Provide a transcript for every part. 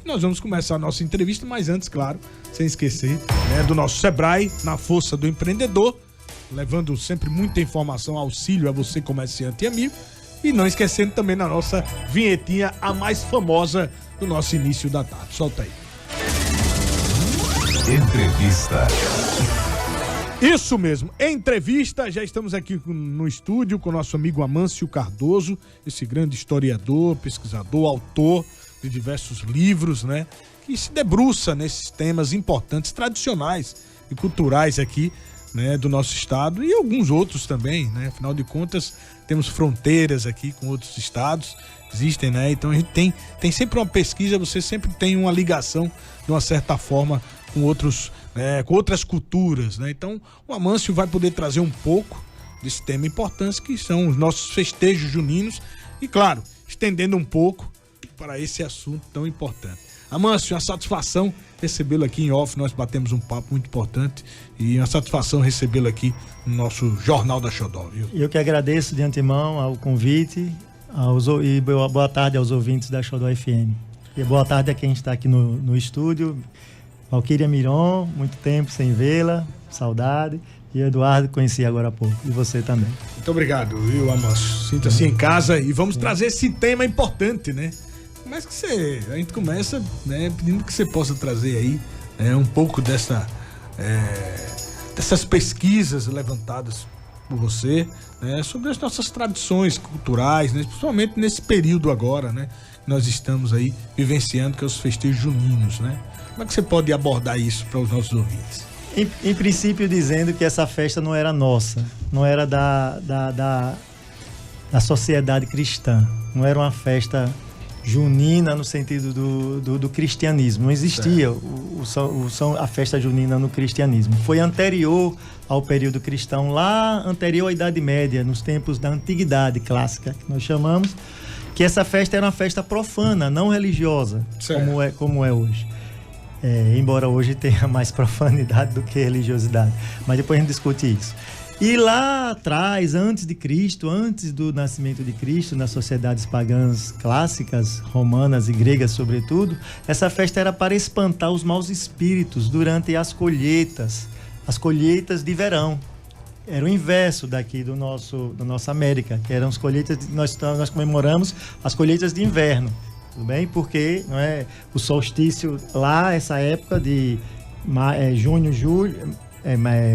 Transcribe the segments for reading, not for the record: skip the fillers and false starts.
Nós vamos começar a nossa entrevista, mas antes, claro, sem esquecer, né, do nosso Sebrae, na força do empreendedor, levando sempre muita informação, auxílio a você, comerciante e amigo. E não esquecendo também na nossa vinhetinha, a mais famosa do nosso início da tarde. Solta aí. Entrevista. Isso mesmo, entrevista. Já estamos aqui no estúdio com o nosso amigo Amâncio Cardoso, esse grande historiador, pesquisador, autor de diversos livros, né? Que se debruça nesses temas importantes, tradicionais e culturais aqui, né, do nosso estado e alguns outros também, né? Afinal de contas, temos fronteiras aqui com outros estados, existem, né? Então a gente tem sempre uma pesquisa, você sempre tem uma ligação, de uma certa forma, com outros, né, com outras culturas, né? Então o Amâncio vai poder trazer um pouco desse tema importante, que são os nossos festejos juninos e, claro, estendendo um pouco para esse assunto tão importante. Amâncio, uma satisfação recebê-lo aqui em off, nós batemos um papo muito importante e uma satisfação recebê-lo aqui no nosso Jornal da Xodó, viu? Eu que agradeço de antemão ao convite e boa tarde aos ouvintes da Xodó FM. E boa tarde a quem está aqui no estúdio, Valquíria Miron, muito tempo sem vê-la, saudade, e Eduardo, conheci agora há pouco, e você também. Muito obrigado, viu, Amâncio? Sinta-se em casa e vamos trazer esse tema importante, né? Mas a gente começa, né, pedindo que você possa trazer aí, né, um pouco dessas pesquisas levantadas por você, né, sobre as nossas tradições culturais, né, principalmente nesse período agora, né, que nós estamos aí vivenciando, que é os festejos juninos, né? Como é que você pode abordar isso para os nossos ouvintes? Em princípio, dizendo que essa festa não era nossa, não era da sociedade cristã, não era uma festa junina no sentido do cristianismo. Não existia a festa junina no cristianismo. Foi anterior ao período cristão, lá anterior à Idade Média, nos tempos da Antiguidade Clássica, que nós chamamos, que essa festa era uma festa profana, não religiosa, como é hoje. Embora hoje tenha mais profanidade do que religiosidade. Mas depois a gente discute isso. E lá atrás, antes de Cristo, antes do nascimento de Cristo, nas sociedades pagãs clássicas, romanas e gregas sobretudo, essa festa era para espantar os maus espíritos durante as colheitas de verão. Era o inverso daqui da nossa América, que eram as colheitas, nós comemoramos as colheitas de inverno, tudo bem? Porque não é, o solstício lá, essa época de junho, julho...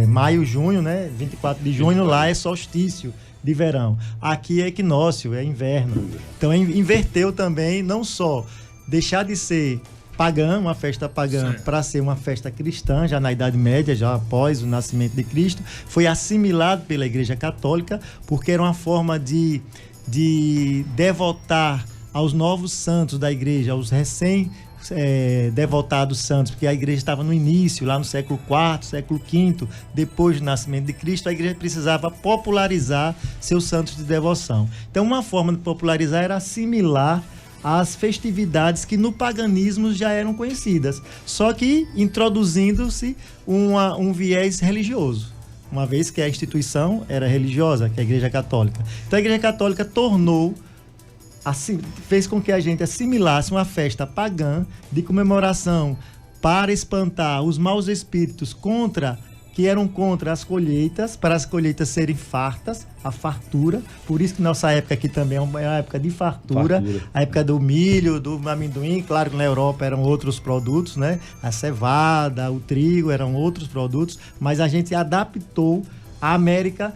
maio, junho, né? 24 de junho, lá é solstício de verão. Aqui é equinócio, é inverno. Então inverteu também, não só deixar de ser pagã, uma festa pagã, para ser uma festa cristã, já na Idade Média, já após o nascimento de Cristo, foi assimilado pela Igreja Católica, porque era uma forma de devotar aos novos santos da Igreja, aos devotados santos, porque a igreja estava no início, lá no século IV, século V, depois do nascimento de Cristo, a igreja precisava popularizar seus santos de devoção. Então, uma forma de popularizar era assimilar as festividades que no paganismo já eram conhecidas, só que introduzindo-se um viés religioso, uma vez que a instituição era religiosa, que é a Igreja Católica. Então, a Igreja Católica fez com que a gente assimilasse uma festa pagã de comemoração para espantar os maus espíritos que eram contra as colheitas, para as colheitas serem fartas, a fartura. Por isso que nossa época aqui também é uma época de fartura. A época do milho, do amendoim. Claro que na Europa eram outros produtos, né? A cevada, o trigo eram outros produtos, mas a gente adaptou a América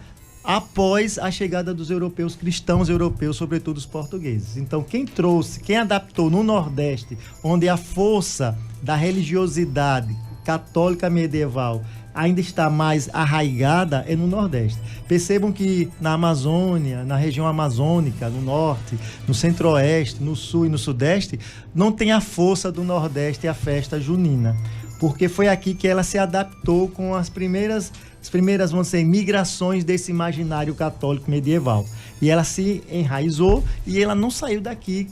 após a chegada dos europeus, cristãos europeus, sobretudo os portugueses. Então, quem adaptou no Nordeste, onde a força da religiosidade católica medieval ainda está mais arraigada, é no Nordeste. Percebam que na Amazônia, na região amazônica, no Norte, no Centro-Oeste, no Sul e no Sudeste, não tem a força do Nordeste a festa junina, porque foi aqui que ela se adaptou com as primeiras, vamos dizer, migrações desse imaginário católico medieval. E ela se enraizou e ela não saiu daqui.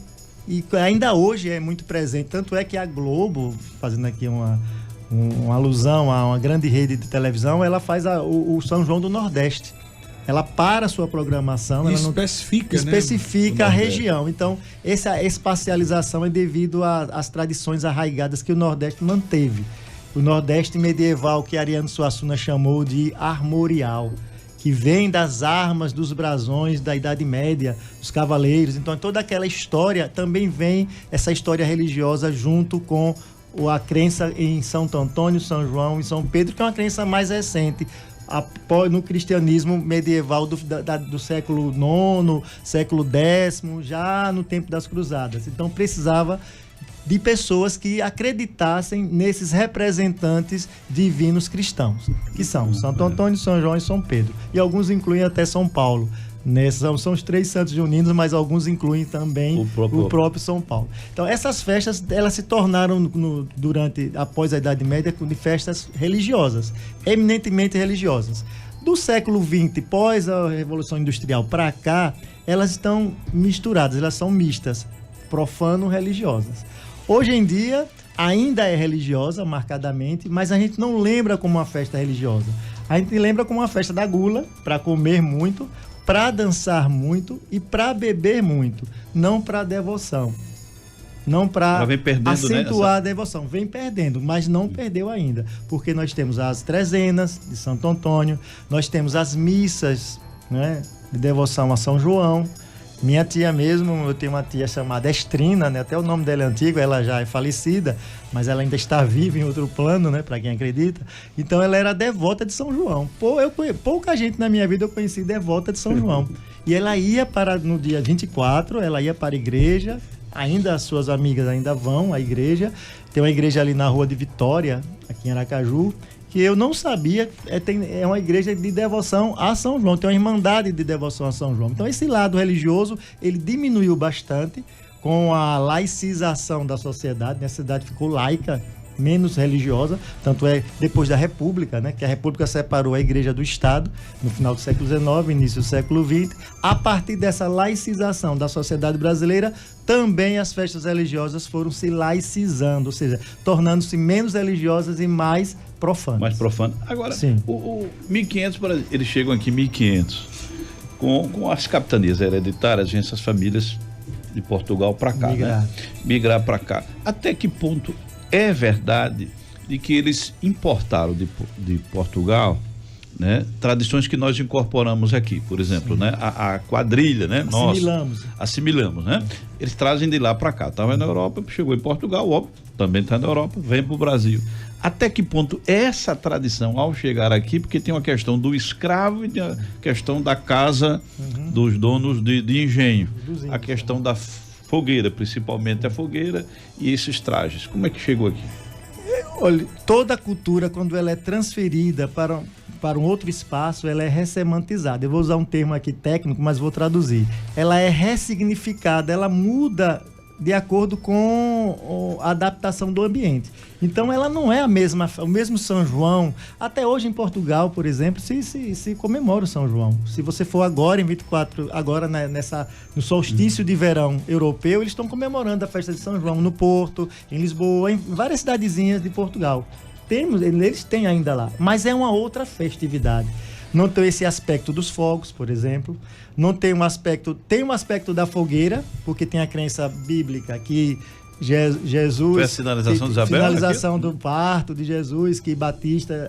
E ainda hoje é muito presente. Tanto é que a Globo, fazendo aqui uma alusão a uma grande rede de televisão, ela faz o São João do Nordeste. ela para a sua programação, ela especifica a região. Então, essa espacialização é devido às tradições arraigadas que o Nordeste manteve. O Nordeste medieval, que Ariano Suassuna chamou de armorial, que vem das armas, dos brasões da Idade Média, dos cavaleiros. Então, toda aquela história também vem, essa história religiosa, junto com a crença em Santo Antônio, São João e São Pedro, que é uma crença mais recente, no cristianismo medieval do século IX, século X, já no tempo das cruzadas. Então, precisava de pessoas que acreditassem nesses representantes divinos cristãos, que são Santo Antônio, São João e São Pedro. E alguns incluem até São Paulo. São os 3 santos juninos, mas alguns incluem também o próprio São Paulo. Então, essas festas, elas se tornaram, após a Idade Média, de festas religiosas, eminentemente religiosas. Do século XX, pós a Revolução Industrial para cá, elas estão misturadas, elas são mistas, profano-religiosas. Hoje em dia, ainda é religiosa, marcadamente, mas a gente não lembra como uma festa religiosa. A gente lembra como uma festa da gula, para comer muito, para dançar muito e para beber muito, não para devoção. Não para acentuar a devoção. Vem perdendo, mas não perdeu ainda. Porque nós temos as trezenas de Santo Antônio, nós temos as missas, né, de devoção a São João. Minha tia mesmo, eu tenho uma tia chamada Estrina, né? Até o nome dela é antigo, ela já é falecida, mas ela ainda está viva em outro plano, né? Para quem acredita. Então ela era devota de São João. Pouca gente na minha vida eu conheci devota de São João. E ela ia no dia 24, ela ia para a igreja, ainda as suas amigas ainda vão à igreja. Tem uma igreja ali na Rua de Vitória, aqui em Aracaju, que eu não sabia, é uma igreja de devoção a São João, tem uma irmandade de devoção a São João. Então esse lado religioso, ele diminuiu bastante com a laicização da sociedade, né? A cidade ficou laica, menos religiosa, tanto é depois da República, né? Que a República separou a igreja do Estado no final do século XIX, início do século XX. A partir dessa laicização da sociedade brasileira, também as festas religiosas foram se laicizando, ou seja, tornando-se menos religiosas e mais profanas. Mais profano. Agora, sim, o 1500, eles chegam aqui em 1500, com as capitanias hereditárias, essas famílias de Portugal para cá, migrar para cá. Até que ponto é verdade de que eles importaram de Portugal, né, tradições que nós incorporamos aqui, por exemplo, né, a quadrilha, né, assimilamos, né? Eles trazem de lá para cá. Estava na Europa, chegou em Portugal, óbvio, também está na Europa, vem para o Brasil. Até que ponto essa tradição, ao chegar aqui, porque tem uma questão do escravo e tem a questão da casa dos donos de engenho, a questão da fogueira, principalmente a fogueira e esses trajes. Como é que chegou aqui? Olha, toda a cultura, quando ela é transferida para um outro espaço, ela é ressemantizada. Eu vou usar um termo aqui técnico, mas vou traduzir. Ela é ressignificada, ela muda de acordo com a adaptação do ambiente. Então ela não é o mesmo São João. Até hoje em Portugal, por exemplo, se comemora o São João. Se você for agora em 24, agora no solstício de verão europeu, eles estão comemorando a festa de São João no Porto, em Lisboa, em várias cidadezinhas de Portugal. Eles têm ainda lá, mas é uma outra festividade. Não tem esse aspecto dos fogos, por exemplo. Não tem um aspecto da fogueira, porque tem a crença bíblica que Jesus... Foi a sinalização de Isabel? Finalização do parto de Jesus, que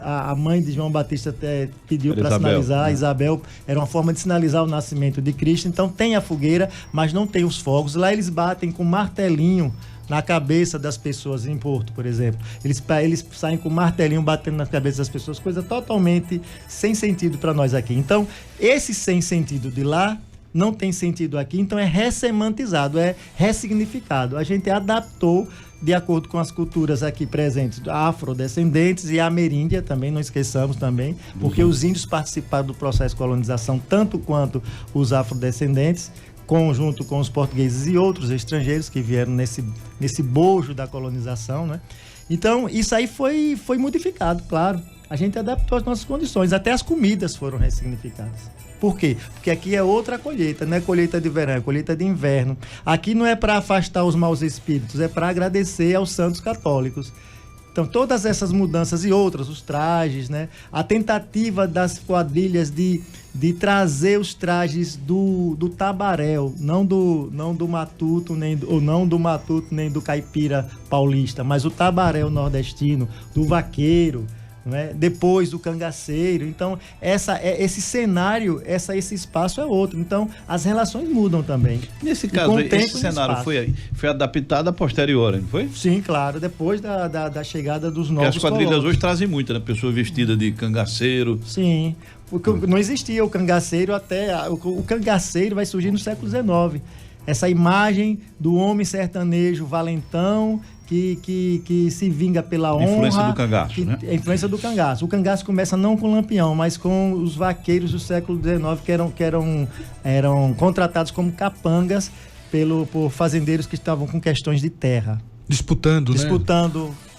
a mãe de João Batista até pediu para sinalizar. Isabel era uma forma de sinalizar o nascimento de Cristo. Então tem a fogueira, mas não tem os fogos. Lá eles batem com martelinho na cabeça das pessoas em Porto, por exemplo. Eles saem com martelinho batendo na cabeça das pessoas, coisa totalmente sem sentido para nós aqui. Então, esse sem sentido de lá não tem sentido aqui, então é ressemantizado, é ressignificado. A gente adaptou de acordo com as culturas aqui presentes, afrodescendentes e ameríndia também, não esqueçamos também, porque os índios participaram do processo de colonização tanto quanto os afrodescendentes, junto com os portugueses e outros estrangeiros que vieram nesse bojo da colonização, né? Então, isso aí foi modificado, claro. A gente adaptou as nossas condições, até as comidas foram ressignificadas. Por quê? Porque aqui é outra colheita, não é colheita de verão, é colheita de inverno. Aqui não é para afastar os maus espíritos, é para agradecer aos santos católicos. Então, todas essas mudanças e outras, os trajes, né? A tentativa das quadrilhas de trazer os trajes do tabaréu, não do matuto, não do matuto, nem do caipira paulista, mas o tabaréu nordestino, do vaqueiro, né? Depois do cangaceiro. Então, esse cenário, esse espaço é outro. Então, as relações mudam também. Nesse caso, esse cenário foi adaptado a posteriori, não foi? Sim, claro. Depois da chegada dos novos Porque as quadrilhas colônios. hoje trazem muito, né? Pessoa vestida de cangaceiro. Sim. Porque não existia o cangaceiro o cangaceiro vai surgir no século XIX. Essa imagem do homem sertanejo valentão que se vinga pela honra. Influência do cangaço, né? A influência do cangaço. O cangaço começa não com o Lampião, mas com os vaqueiros do século XIX que eram contratados como capangas por fazendeiros que estavam com questões de terra. Disputando.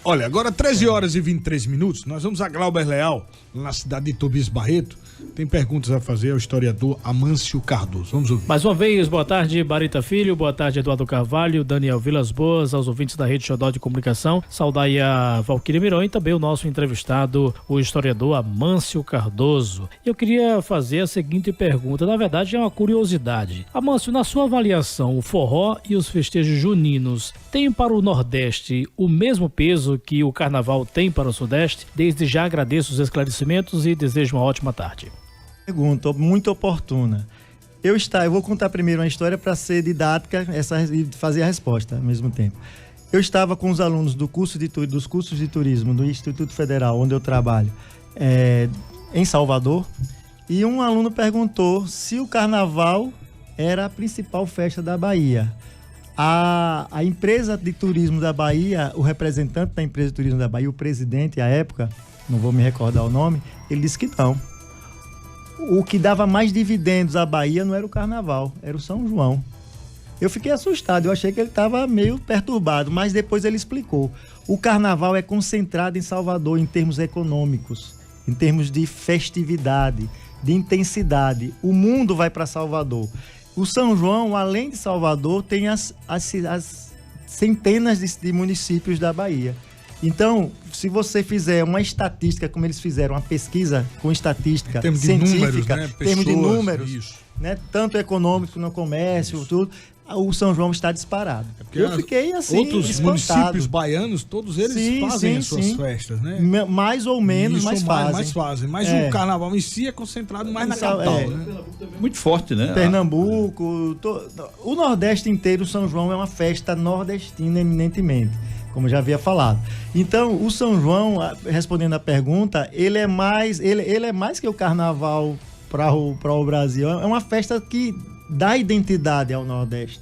Olha, agora 13 horas e 23 minutos, nós vamos a Glauber Leal, na cidade de Tobias Barreto. Tem perguntas a fazer ao historiador Amâncio Cardoso. Vamos ouvir. Mais uma vez, boa tarde, Barita Filho, boa tarde, Eduardo Carvalho, Daniel Vilas Boas, aos ouvintes da Rede Xodó de Comunicação, saudar aí a Valquíria Miró e também o nosso entrevistado, o historiador Amâncio Cardoso. Eu queria fazer a seguinte pergunta, na verdade é uma curiosidade. Amâncio, na sua avaliação, o forró e os festejos juninos têm para o Nordeste o mesmo peso que o Carnaval tem para o Sudeste? Desde já agradeço os esclarecimentos e desejo uma ótima tarde. Pergunta muito oportuna. Eu vou contar primeiro uma história para ser didática e fazer a resposta ao mesmo tempo. Eu estava com os alunos dos cursos de turismo do Instituto Federal, onde eu trabalho, em Salvador, e um aluno perguntou se o Carnaval era a principal festa da Bahia. A empresa de turismo da Bahia, o representante da empresa de turismo da Bahia, o presidente à época, não vou me recordar o nome, ele disse que não. O que dava mais dividendos à Bahia não era o Carnaval, era o São João. Eu fiquei assustado, eu achei que ele estava meio perturbado, mas depois ele explicou. O Carnaval é concentrado em Salvador em termos econômicos, em termos de festividade, de intensidade. O mundo vai para Salvador. O São João, além de Salvador, tem as centenas de municípios da Bahia. Então, se você fizer uma estatística, como eles fizeram, uma pesquisa com estatística científica, em termos de números, né, tanto econômico no comércio, tudo, o São João está disparado. Eu fiquei assim, outros espantado. Municípios baianos, todos eles fazem as suas festas, né? Mais ou menos, mas fazem. Mas o Carnaval em si é concentrado mais na capital, né? Muito forte, né? Pernambuco, o Nordeste inteiro, o São João é uma festa nordestina eminentemente, como já havia falado. Então, o São João, respondendo a pergunta, ele é mais que o Carnaval para o Brasil. É uma festa que dá identidade ao Nordeste,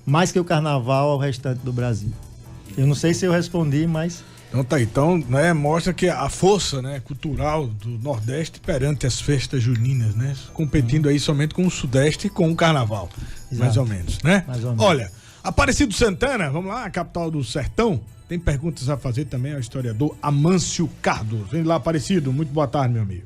mais que o Carnaval ao restante do Brasil. Eu não sei se eu respondi, mas... Então, né, mostra que a força, né, cultural do Nordeste perante as festas juninas, né? Competindo aí somente com o Sudeste e com o Carnaval. Exato. Mais ou menos, né? Mais ou menos. Olha, Aparecido Santana, vamos lá, a capital do sertão, tem perguntas a fazer também ao historiador Amâncio Cardoso. Vem lá, Aparecido, muito boa tarde, meu amigo.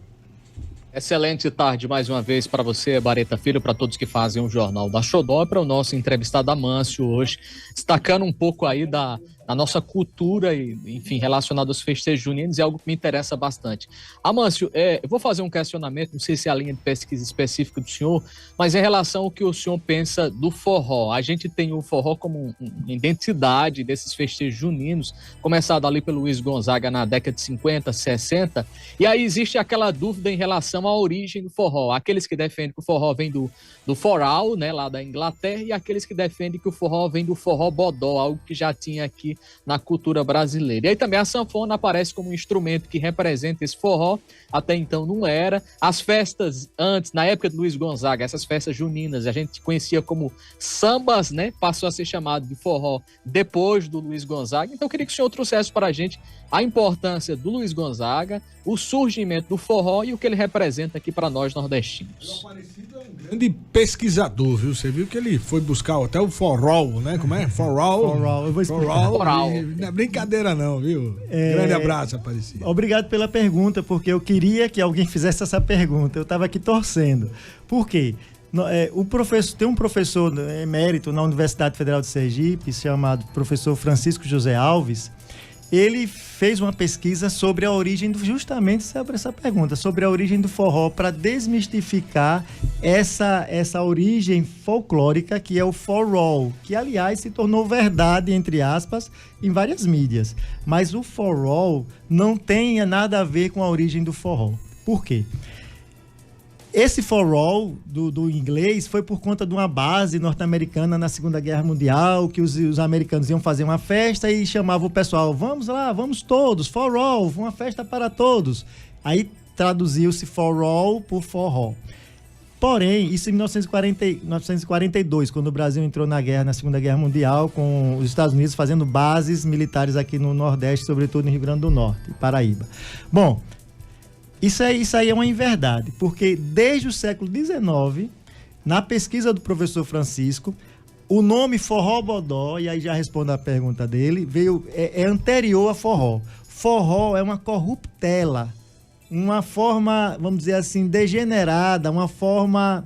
Excelente tarde mais uma vez para você, Bareta Filho, para todos que fazem o Jornal da Xodó, para o nosso entrevistado Amâncio hoje, destacando um pouco aí da nossa cultura e, enfim, relacionado aos festejos juninos, é algo que me interessa bastante. Amâncio, eu vou fazer um questionamento, não sei se é a linha de pesquisa específica do senhor, mas em relação ao que o senhor pensa do forró. A gente tem o forró como uma identidade desses festejos juninos, começado ali pelo Luiz Gonzaga na década de 50, 60, e aí existe aquela dúvida em relação à origem do forró. Aqueles que defendem que o forró vem do foral, né, lá da Inglaterra, e aqueles que defendem que o forró vem do forró bodó, algo que já tinha aqui na cultura brasileira. E aí também a sanfona aparece como um instrumento que representa esse forró, até então não era. As festas antes, na época de Luiz Gonzaga, essas festas juninas, a gente conhecia como sambas, né? Passou a ser chamado de forró depois do Luiz Gonzaga. Então eu queria que o senhor trouxesse para a gente a importância do Luiz Gonzaga, o surgimento do forró e o que ele representa aqui para nós nordestinos. O Aparecido é um grande pesquisador, viu? Você viu que ele foi buscar até o forró, né? Como é? Forró. Eu vou explicar. Forró. Não é brincadeira não, viu? Grande abraço, Aparecido. Obrigado pela pergunta, porque eu queria que alguém fizesse essa pergunta. Eu estava aqui torcendo. Por quê? Tem um professor emérito na Universidade Federal de Sergipe, chamado professor Francisco José Alves, ele fez uma pesquisa sobre a origem justamente sobre essa pergunta, sobre a origem do forró, para desmistificar essa origem folclórica que é o forró, que aliás se tornou verdade, entre aspas, em várias mídias. Mas o forró não tem nada a ver com a origem do forró. Por quê? Esse forró do inglês foi por conta de uma base norte-americana na Segunda Guerra Mundial, que os americanos iam fazer uma festa e chamavam o pessoal, vamos lá, vamos todos, forró, uma festa para todos. Aí traduziu-se forró por forró. Porém, isso em 1942, quando o Brasil entrou na guerra, na Segunda Guerra Mundial, com os Estados Unidos fazendo bases militares aqui no Nordeste, sobretudo no Rio Grande do Norte e Paraíba. Bom, isso aí é uma inverdade, porque desde o século XIX, na pesquisa do professor Francisco, o nome forró-bodó, e aí já respondo a pergunta dele, é anterior a forró. Forró é uma corruptela, uma forma, vamos dizer assim, degenerada, uma forma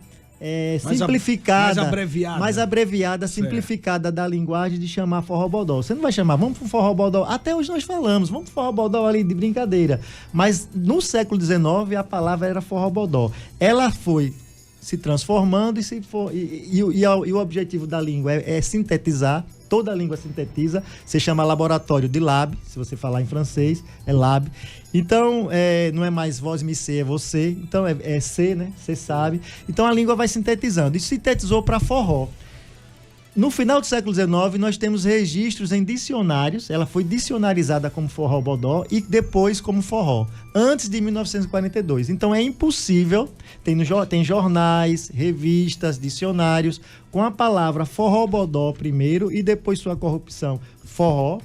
simplificada, mais abreviada, simplificada da linguagem de chamar forró-bodó. Você não vai chamar, vamos pro forró-bodó. Até hoje nós falamos, vamos pro forró-bodó ali de brincadeira. Mas no século XIX a palavra era forró-bodó. Ela foi se transformando e o objetivo da língua é sintetizar. Toda a língua sintetiza, se chama laboratório de lab, se você falar em francês, é lab. Então, não é mais vós me ser, é você. Então, é ser, né? Você sabe. Então, a língua vai sintetizando. E sintetizou para forró. No final do século XIX, nós temos registros em dicionários. Ela foi dicionarizada como forró-bodó e depois como forró, antes de 1942. Então, é impossível, tem jornais, revistas, dicionários, com a palavra forró-bodó primeiro e depois sua corrupção, forró,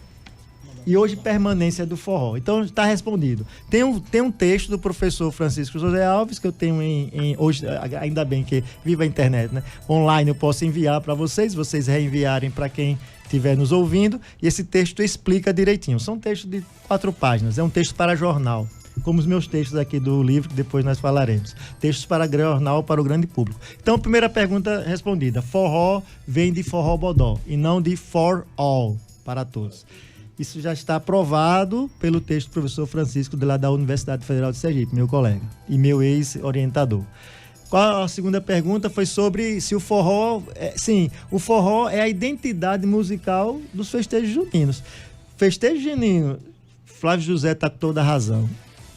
e hoje permanência do forró. Então está respondido. Tem um texto do professor Francisco José Alves, que eu tenho hoje, ainda bem que viva a internet, né? Online eu posso enviar para vocês reenviarem para quem estiver nos ouvindo, e esse texto explica direitinho. São textos de 4 páginas, é um texto para jornal, como os meus textos aqui do livro, que depois nós falaremos. Textos para jornal, para o grande público. Então, primeira pergunta respondida. Forró vem de forró-bodó e não de for all, para todos. Isso já está aprovado pelo texto do professor Francisco, de lá da Universidade Federal de Sergipe, meu colega e meu ex-orientador. A segunda pergunta foi sobre se o forró... Sim, o forró é a identidade musical dos festejos juninos. Festejo junino, Flávio José está com toda a razão.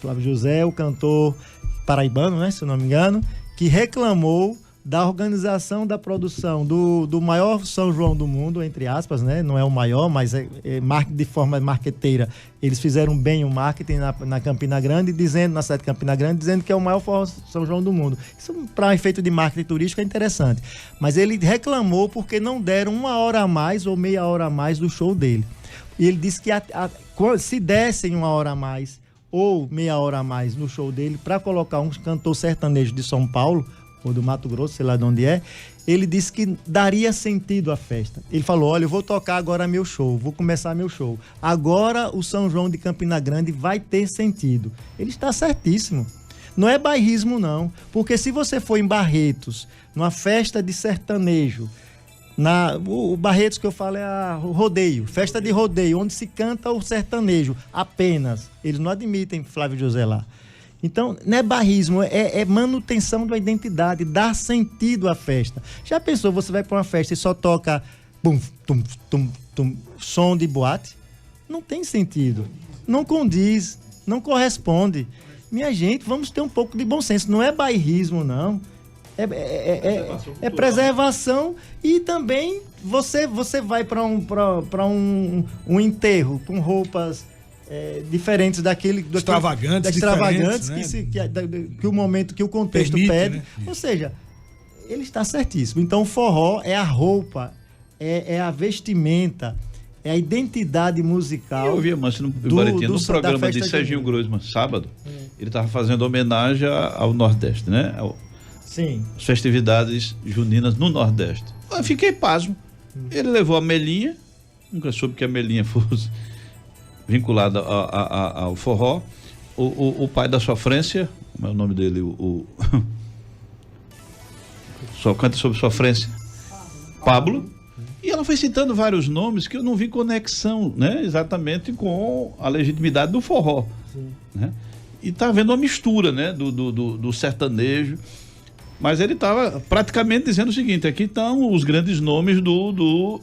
Flávio José é o cantor paraibano, né, se eu não me engano, que reclamou da organização da produção do maior São João do mundo, entre aspas, né? Não é o maior, mas de forma marqueteira. Eles fizeram bem o marketing na Campina Grande, na cidade de Campina Grande, dizendo que é o maior São João do mundo. Isso, para efeito de marketing turístico, é interessante. Mas ele reclamou porque não deram 1 hora a mais ou meia hora a mais do show dele. E ele disse que se dessem 1 hora a mais ou meia hora a mais no show dele para colocar um cantor sertanejo de São Paulo, ou do Mato Grosso, sei lá de onde é, ele disse que daria sentido à festa. Ele falou, olha, eu vou tocar agora meu show, vou começar meu show. Agora o São João de Campina Grande vai ter sentido. Ele está certíssimo. Não é bairrismo, não. Porque se você for em Barretos, numa festa de sertanejo, o Barretos que eu falo é o rodeio, festa de rodeio, onde se canta o sertanejo apenas. Eles não admitem Flávio José lá. Então, não é bairrismo, é manutenção da identidade, dar sentido à festa. Já pensou, você vai para uma festa e só toca bum, tum, tum, tum, som de boate? Não tem sentido, não condiz, não corresponde. Minha gente, vamos ter um pouco de bom senso, não é bairrismo, não. É preservação e também você vai para um enterro com roupas diferentes extravagantes, né? que o momento, que o contexto permite, pede, né? Ou seja, ele está certíssimo. Então o forró é a roupa, é a vestimenta, é a identidade musical. Eu vi, mas no programa de Serginho Groisman, sábado, ele estava fazendo homenagem ao Nordeste, né? Sim. As festividades juninas no Nordeste. Eu fiquei pasmo. Ele levou a Melinha, nunca soube que a Melinha fosse vinculada ao forró. O pai da sofrência, como é o nome dele? Só canta sobre sofrência. Pablo. E ela foi citando vários nomes que eu não vi conexão, né? Exatamente com a legitimidade do forró. Né? E tá havendo uma mistura, né? Do sertanejo. Mas ele estava praticamente dizendo o seguinte: aqui estão os grandes nomes do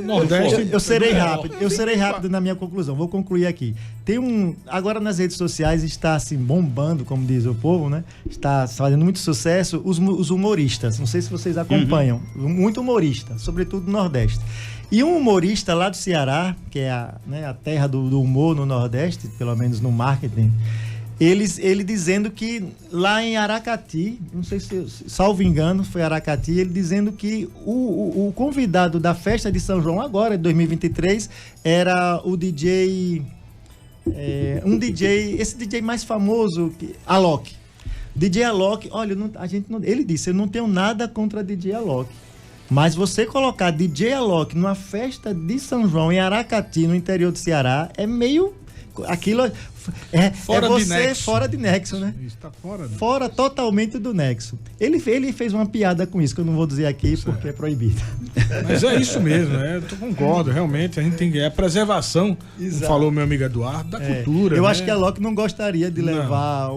Nordeste. Eu serei rápido na minha conclusão. Vou concluir aqui. Agora nas redes sociais está assim bombando, como diz o povo, né? Está fazendo muito sucesso os humoristas. Não sei se vocês acompanham. Muito humorista, sobretudo no Nordeste. E um humorista lá do Ceará, que é a terra do humor no Nordeste, pelo menos no marketing, ele dizendo que lá em Aracati, não sei se, salvo engano, foi Aracati, ele dizendo que o convidado da festa de São João agora, de 2023, era o DJ, esse DJ mais famoso, Alok. DJ Alok, olha, ele disse, eu não tenho nada contra DJ Alok, mas você colocar DJ Alok numa festa de São João em Aracati, no interior do Ceará, é meio... Aquilo fora você de nexo. Fora de nexo, né? Está fora, né? Fora totalmente do nexo. Ele fez uma piada com isso, que eu não vou dizer aqui porque é proibido. Mas é isso mesmo, né? Eu concordo, realmente. A gente tem que. É a preservação, como falou meu amigo Eduardo, da cultura. Eu né? acho que a Locke não gostaria de levar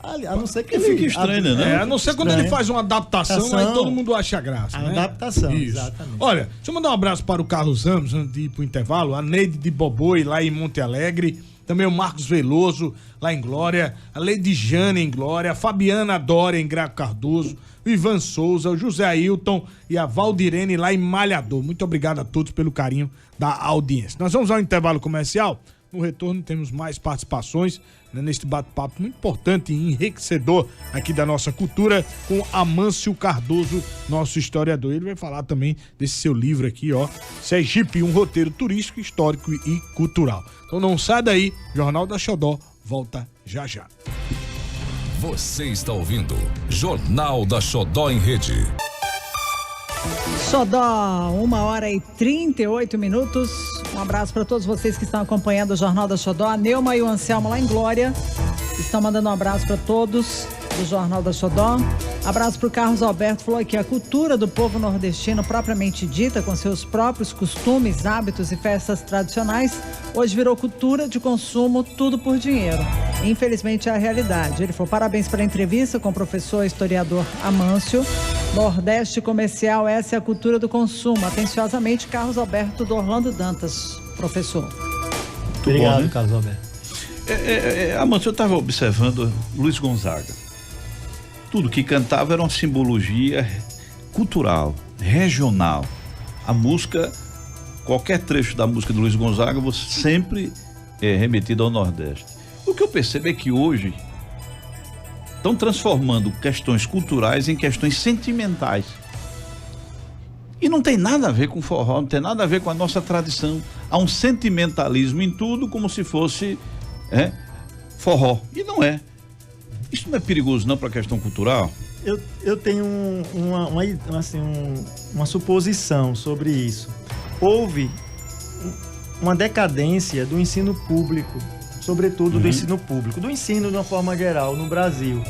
a não ser que ele fique estranho, né? A não ser quando ele faz uma adaptação, aí todo mundo acha graça. A né? adaptação, isso. Exatamente. Olha, deixa eu mandar um abraço para o Carlos Ramos, antes de ir pro intervalo, a Neide de Boboi, lá em Monte Alegre. Também o Marcos Veloso, lá em Glória, a Lady Jane em Glória, a Fabiana Dória em Graco Cardoso, o Ivan Souza, o José Ailton e a Valdirene lá em Malhador. Muito obrigado a todos pelo carinho da audiência. Nós vamos ao intervalo comercial. No retorno temos mais participações, né, neste bate-papo muito importante e enriquecedor aqui da nossa cultura com Amâncio Cardoso, nosso historiador. Ele vai falar também desse seu livro aqui, ó, Sergipe, um roteiro turístico, histórico e cultural. Então não sai daí, Jornal da Xodó volta já já. Você está ouvindo Jornal da Xodó em Rede. Xodó, 1h38. Um abraço para todos vocês que estão acompanhando o Jornal da Xodó. A Neuma e o Anselmo lá em Glória estão mandando um abraço para todos do Jornal da Xodó. Abraço para o Carlos Alberto, falou aqui: a cultura do povo nordestino propriamente dita, com seus próprios costumes, hábitos e festas tradicionais, hoje virou cultura de consumo, tudo por dinheiro. Infelizmente é a realidade. Ele falou: parabéns pela entrevista com o professor historiador Amâncio. Nordeste comercial, essa é a cultura do consumo. Atenciosamente, Carlos Alberto do Orlando Dantas, professor. Obrigado, bom, né? Carlos Alberto. Amâncio, eu estava observando Luiz Gonzaga. Tudo que cantava era uma simbologia cultural, regional. A música, qualquer trecho da música de Luiz Gonzaga, você sempre é remetido ao Nordeste. O que eu percebo é que hoje estão transformando questões culturais em questões sentimentais. E não tem nada a ver com forró, não tem nada a ver com a nossa tradição. Há um sentimentalismo em tudo, como se fosse forró. E não é. Isso não é perigoso não para a questão cultural? Eu tenho uma suposição sobre isso. Houve uma decadência do ensino público, sobretudo do ensino público, do ensino de uma forma geral no Brasil.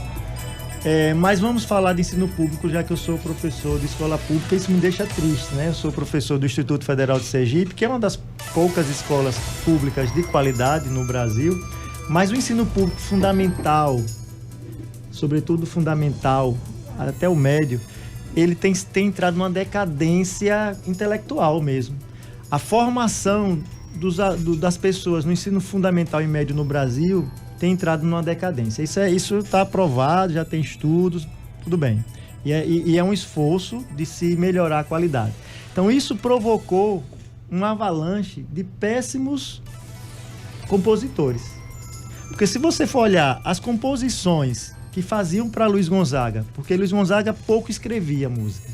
Mas vamos falar de ensino público, já que eu sou professor de escola pública. Isso me deixa triste, né? Eu sou professor do Instituto Federal de Sergipe, que é uma das poucas escolas públicas de qualidade no Brasil, mas o ensino público fundamental, sobretudo fundamental, até o médio, ele tem entrado numa decadência intelectual mesmo. A formação das pessoas no ensino fundamental e médio no Brasil tem entrado numa decadência. Isso está aprovado, já tem estudos, tudo bem. E é um esforço de se melhorar a qualidade. Então isso provocou um avalanche de péssimos compositores. Porque se você for olhar as composições que faziam para Luiz Gonzaga, porque Luiz Gonzaga pouco escrevia música.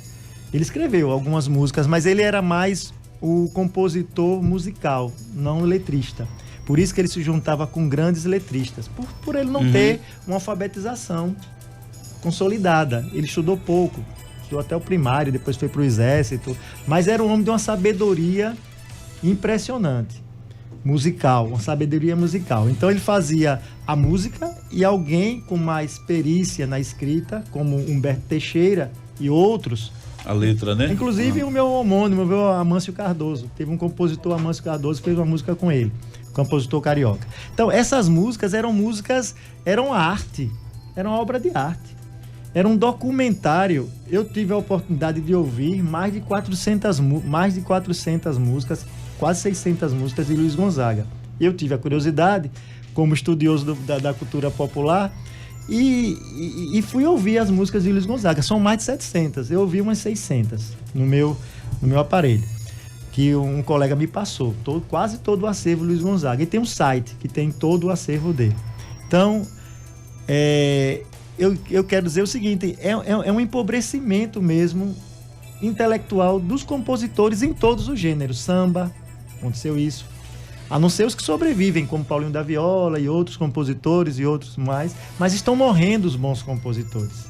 Ele escreveu algumas músicas, mas ele era mais o compositor musical, não letrista. Por isso que ele se juntava com grandes letristas, por ele não ter uma alfabetização consolidada. Ele estudou pouco, estudou até o primário, depois foi para o exército, mas era um homem de uma sabedoria impressionante, musical, uma sabedoria musical. Então ele fazia a música e alguém com mais perícia na escrita, como Humberto Teixeira e outros, A letra, né? Inclusive o meu homônimo, o meu Amâncio Cardoso. Teve um compositor, Amâncio Cardoso, que fez uma música com ele. Compositor carioca. Então, essas músicas, eram arte. Era uma obra de arte. Era um documentário. Eu tive a oportunidade de ouvir mais de 400 músicas, quase 600 músicas de Luiz Gonzaga. Eu tive a curiosidade, como estudioso da cultura popular, e fui ouvir as músicas de Luiz Gonzaga. São mais de 700. Eu ouvi umas 600 no meu aparelho, que um colega me passou. Quase todo o acervo Luiz Gonzaga. E tem um site que tem todo o acervo dele. Então, eu quero dizer o seguinte, é um empobrecimento mesmo intelectual dos compositores em todos os gêneros. Samba, aconteceu isso. A não ser os que sobrevivem, como Paulinho da Viola e outros compositores e outros mais, mas estão morrendo os bons compositores.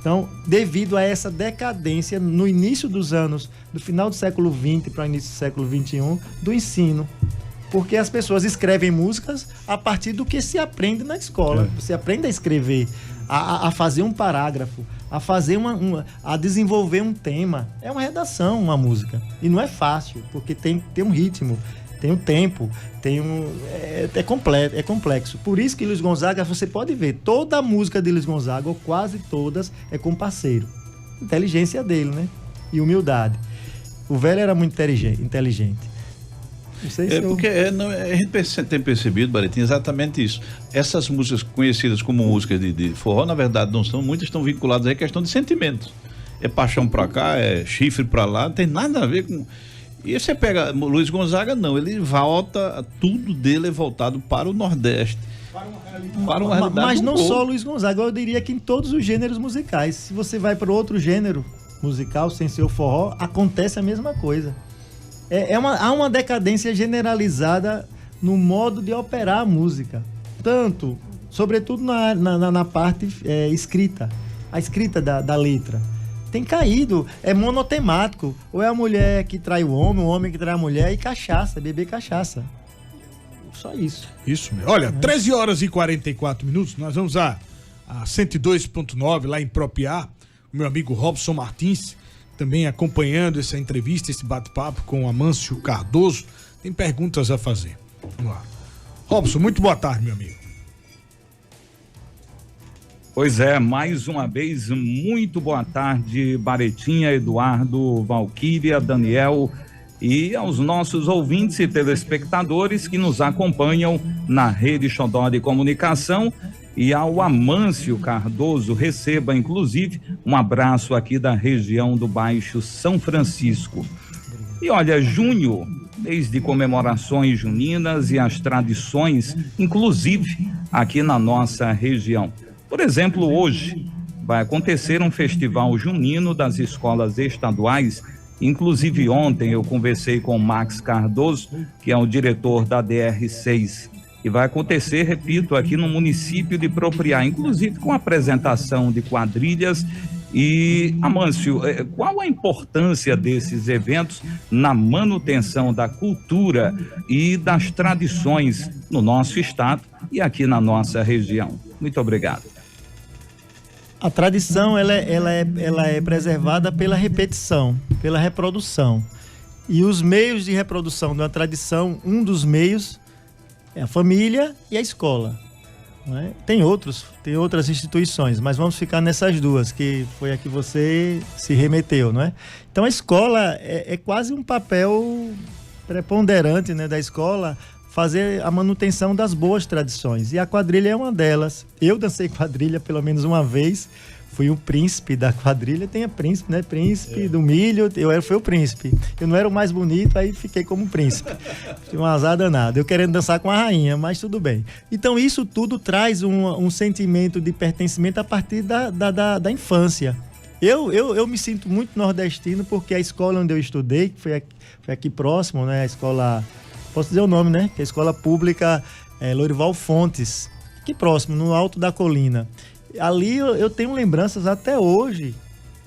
Então, devido a essa decadência no início dos anos, do final do século XX para o início do século XXI, do ensino. Porque as pessoas escrevem músicas a partir do que se aprende na escola. Você aprende a escrever, a fazer um parágrafo, a fazer a desenvolver um tema. É uma redação, uma música. E não é fácil, porque tem um ritmo, tem um tempo, é complexo. Por isso que Luiz Gonzaga, você pode ver, toda a música de Luiz Gonzaga, ou quase todas, é com parceiro. Inteligência dele, né? E humildade. O velho era muito inteligente. Não sei se porque a gente tem percebido, Baretinho, exatamente isso. Essas músicas conhecidas como músicas de forró, na verdade, não são, muitas estão vinculadas à questão de sentimentos. É paixão pra cá, é chifre pra lá, não tem nada a ver com... E você pega Luiz Gonzaga, não, ele volta, tudo dele é voltado para o Nordeste. Para uma realidade mas não só Luiz Gonzaga, eu diria que em todos os gêneros musicais. Se você vai para outro gênero musical, sem ser o forró, acontece a mesma coisa. Há uma decadência generalizada no modo de operar a música. Tanto, sobretudo na parte escrita, a escrita da letra. Tem caído, é monotemático. Ou é a mulher que trai o homem que trai a mulher, e cachaça, beber cachaça. Só isso. Isso mesmo. Olha, 13 horas e 44 minutos, nós vamos a 102.9 lá em Propiá. O meu amigo Robson Martins, também acompanhando essa entrevista, esse bate-papo com o Amâncio Cardoso, tem perguntas a fazer. Vamos lá. Robson, muito boa tarde, meu amigo. Pois é, mais uma vez, muito boa tarde, Baretinha, Eduardo, Valquíria, Daniel e aos nossos ouvintes e telespectadores que nos acompanham na Rede Xodó de Comunicação, e ao Amâncio Cardoso, receba inclusive um abraço aqui da região do Baixo São Francisco. E olha, junho, mês de comemorações juninas e as tradições, inclusive aqui na nossa região. Por exemplo, hoje vai acontecer um festival junino das escolas estaduais. Inclusive ontem eu conversei com o Max Cardoso, que é o diretor da DR6, e vai acontecer, repito, aqui no município de Propriá, inclusive com apresentação de quadrilhas. E, Amâncio, qual a importância desses eventos na manutenção da cultura e das tradições no nosso estado e aqui na nossa região? Muito obrigado. A tradição ela é preservada pela repetição, pela reprodução. E os meios de reprodução de uma tradição, um dos meios é a família e a escola. Não é? Tem outras instituições, mas vamos ficar nessas duas, que foi a que você se remeteu, não é? Então a escola é quase um papel preponderante, né, da escola, fazer a manutenção das boas tradições. E a quadrilha é uma delas. Eu dancei quadrilha pelo menos uma vez. Fui o príncipe da quadrilha. Tem a príncipe, né? Príncipe do milho. Fui o príncipe. Eu não era o mais bonito, aí fiquei como príncipe. Tive um azar danado. Eu querendo dançar com a rainha, mas tudo bem. Então isso tudo traz um sentimento de pertencimento a partir da infância. Eu me sinto muito nordestino porque a escola onde eu estudei, que foi aqui próximo, né? A escola... Posso dizer o nome, né? Que é a escola pública Lourival Fontes, aqui próximo, no alto da colina. Ali eu tenho lembranças até hoje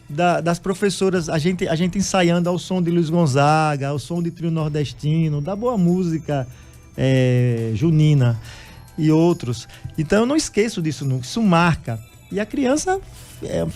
das professoras, a gente ensaiando ao som de Luiz Gonzaga, ao som de trio nordestino, da boa música junina e outros. Então eu não esqueço disso nunca, isso marca. E a criança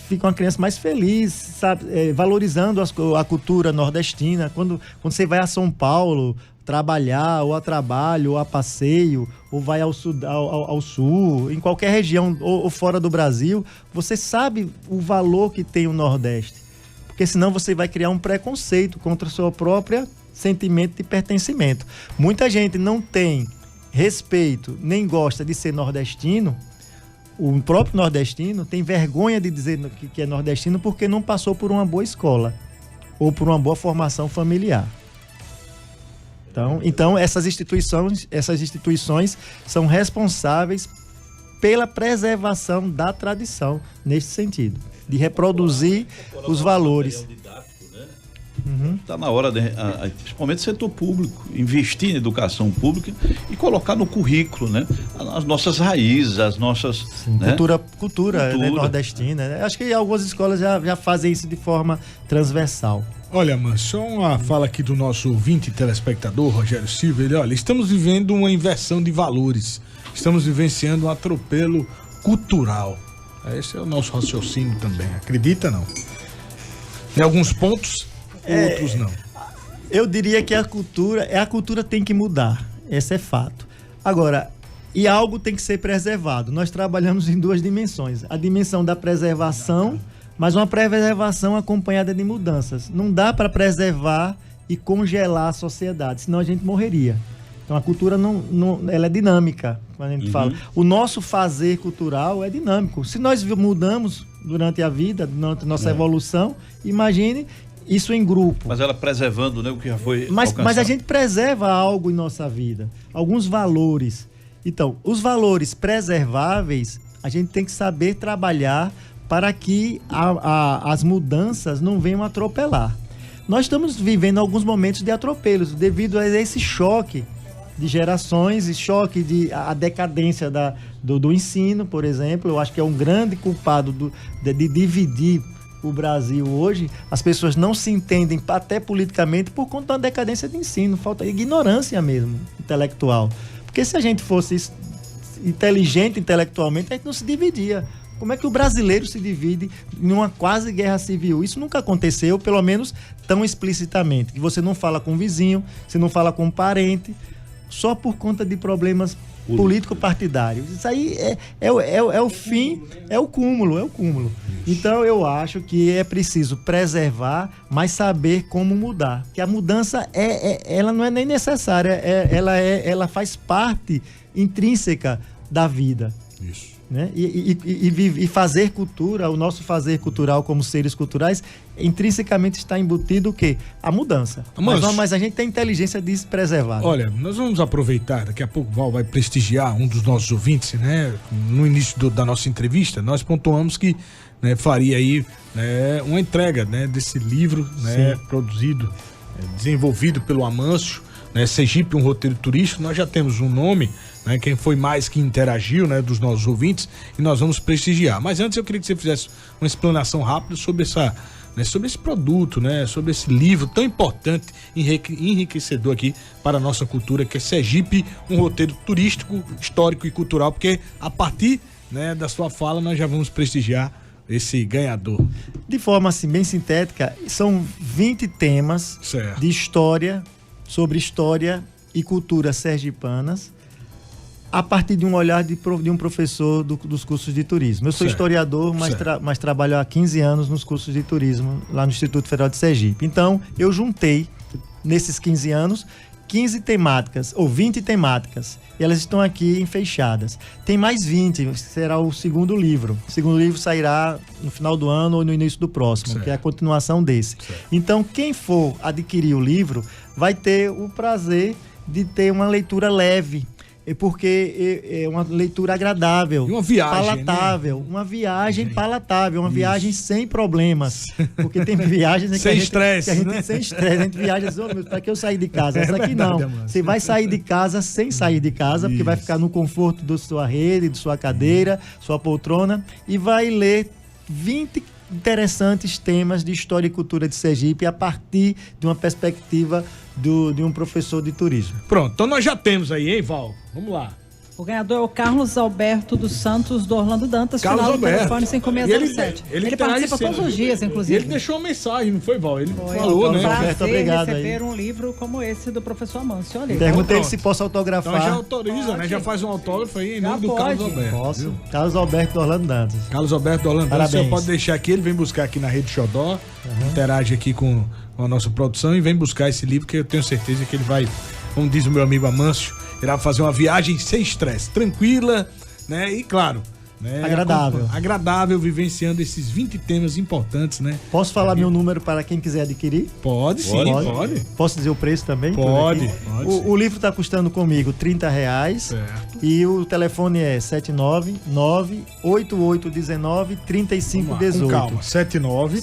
fica uma criança mais feliz, sabe? Valorizando a cultura nordestina. Quando você vai a São Paulo trabalhar, ou a trabalho, ou a passeio, ou vai ao sul, em qualquer região ou fora do Brasil, você sabe o valor que tem o Nordeste. Porque senão você vai criar um preconceito contra o seu próprio sentimento de pertencimento. Muita gente não tem respeito, nem gosta de ser nordestino. O próprio nordestino tem vergonha de dizer que é nordestino porque não passou por uma boa escola ou por uma boa formação familiar. Então essas instituições são responsáveis pela preservação da tradição nesse sentido, de reproduzir os valores. Está na hora, principalmente o setor público, investir em educação pública e colocar no currículo, né, as nossas raízes, as nossas... Sim, né? Cultura né, nordestina. Né? Acho que algumas escolas já fazem isso de forma transversal. Olha, mano, só uma fala aqui do nosso ouvinte e telespectador, Rogério Silva. Ele, olha, estamos vivendo uma inversão de valores. Estamos vivenciando um atropelo cultural. Esse é o nosso raciocínio também. Acredita, não? Em alguns pontos, outros não. Eu diria que a cultura tem que mudar. Esse é fato. Agora, e algo tem que ser preservado. Nós trabalhamos em duas dimensões. A dimensão da preservação, mas uma preservação acompanhada de mudanças. Não dá para preservar e congelar a sociedade, senão a gente morreria. Então a cultura ela é dinâmica, quando a gente fala. O nosso fazer cultural é dinâmico. Se nós mudamos durante a vida, durante a nossa evolução, imagine isso em grupo. Mas ela preservando, né, o que já foi alcançado. Mas a gente preserva algo em nossa vida, alguns valores. Então, os valores preserváveis, a gente tem que saber trabalhar para que as mudanças não venham atropelar. Nós estamos vivendo alguns momentos de atropelos devido a esse choque de gerações e choque a decadência do ensino, por exemplo. Eu acho que é um grande culpado de dividir o Brasil hoje. As pessoas não se entendem até politicamente por conta da decadência de ensino, falta ignorância mesmo, intelectual. Porque se a gente fosse inteligente intelectualmente, a gente não se dividia. Como é que o brasileiro se divide em uma quase guerra civil? Isso nunca aconteceu, pelo menos tão explicitamente. Que você não fala com o vizinho, você não fala com o parente, só por conta de problemas político-partidários. Isso aí é o fim, é o cúmulo. Então eu acho que é preciso preservar, mas saber como mudar. Que a mudança ela não é nem necessária, ela faz parte intrínseca da vida. Isso. Né? E fazer cultura, o nosso fazer cultural como seres culturais, intrinsecamente está embutido o quê? A mudança. Mas a gente tem inteligência de se preservar. Olha, nós vamos aproveitar, daqui a pouco o Val vai prestigiar um dos nossos ouvintes, né? No início da nossa entrevista, nós pontuamos que, né, faria aí, né, uma entrega, né, desse livro, né, produzido, desenvolvido pelo Amâncio, né, Sergipe, um roteiro turístico. Nós já temos um nome, né, quem foi mais que interagiu, né, dos nossos ouvintes, e nós vamos prestigiar. Mas antes eu queria que você fizesse uma explanação rápida sobre sobre esse produto, né, sobre esse livro tão importante, enriquecedor aqui para a nossa cultura, que é Sergipe, um roteiro turístico, histórico e cultural, porque a partir, né, da sua fala nós já vamos prestigiar esse ganhador. De forma assim bem sintética, são 20 temas de história, sobre história e cultura sergipanas, a partir de um olhar de um professor dos cursos de turismo. Eu sou historiador, mas trabalho há 15 anos nos cursos de turismo, lá no Instituto Federal de Sergipe. Então, eu juntei, nesses 15 anos, 15 temáticas, ou 20 temáticas, e elas estão aqui enfeixadas. Tem mais 20, será o segundo livro. O segundo livro sairá no final do ano ou no início do próximo, que é a continuação desse. Então, quem for adquirir o livro vai ter o prazer de ter uma leitura leve, porque é uma leitura agradável, uma viagem, palatável, né? Uma viagem palatável, uma viagem sem problemas, porque tem viagens sem estresse, sem estresse, a gente viaja assim, para que eu sair de casa? Essa aqui não, você vai sair de casa sem sair de casa, porque vai ficar no conforto da sua rede, de sua cadeira, sua poltrona, e vai ler 20 interessantes temas de história e cultura de Sergipe a partir de uma perspectiva de um professor de turismo. Pronto, então nós já temos aí, hein, Val? Vamos lá. O ganhador é o Carlos Alberto dos Santos, do Orlando Dantas, Carlos final do Alberto. telefone 5607. Ele participa traz todos os dias, inclusive. Ele deixou uma mensagem, não foi, Val? Ele Foi, falou, né? Alberto, obrigado receber aí. um livro como esse do professor Amâncio. Olha aí. Perguntei pronto. se posso autografar. Então já autoriza, né? Já faz um autógrafo aí em Já nome do pode. Carlos Alberto. Posso. Viu? Carlos Alberto do Orlando Dantas. Carlos Alberto do Orlando Dantas, o Parabéns. senhor pode deixar aqui, ele vem buscar aqui na Rede Xodó, interage aqui com a nossa produção e vem buscar esse livro, que eu tenho certeza que ele vai, como diz o meu amigo Amâncio, irá fazer uma viagem sem estresse, tranquila, né? E claro, né? Agradável, vivenciando esses 20 temas importantes, né? Posso falar meu número para quem quiser adquirir? Pode sim, pode. Posso dizer o preço também? Pode, Aqui? pode O livro está custando comigo R$30. Certo. E o telefone é 799-8819-3518. Calma, 79.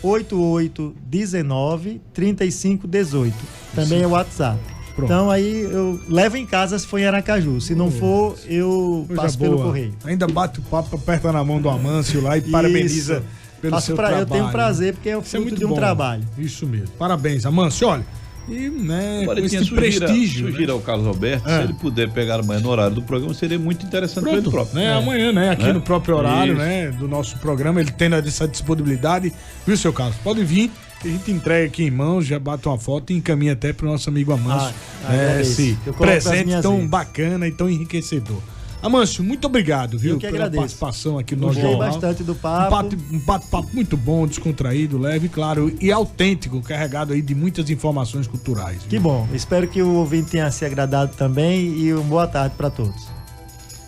799-8819-3518. Também é o WhatsApp. Pronto. Então aí eu levo em casa se for em Aracaju. Se não for, eu Coisa passo boa. pelo correio. Ainda bate o papo, aperta na mão do Amâncio lá e parabeniza pelo Faço seu trabalho. Eu tenho prazer porque é o Isso é fruto muito de um bom. trabalho. Isso mesmo. Parabéns, Amâncio. Olha, e né, com Baritinha, esse prestígio. sugira ao Carlos Alberto, se ele puder pegar amanhã no horário do programa, seria muito interessante para ele Pronto, próprio. né? Amanhã, né? Aqui no próprio horário, Isso. né? Do nosso programa, ele tendo essa disponibilidade. Viu, seu Carlos? Pode vir, que a gente entrega aqui em mãos, já bate uma foto e encaminha até pro nosso amigo Amâncio. agradeço. Esse Eu coloco nas presente minhas tão redes. bacana e tão enriquecedor. Amâncio, muito obrigado, viu? Eu que pela agradeço. participação aqui no nosso Gostei jornal. bastante do papo. Um bate-papo muito bom, descontraído, leve, claro, e autêntico, carregado aí de muitas informações culturais. Que bom. Espero que o ouvinte tenha se agradado também e uma boa tarde para todos.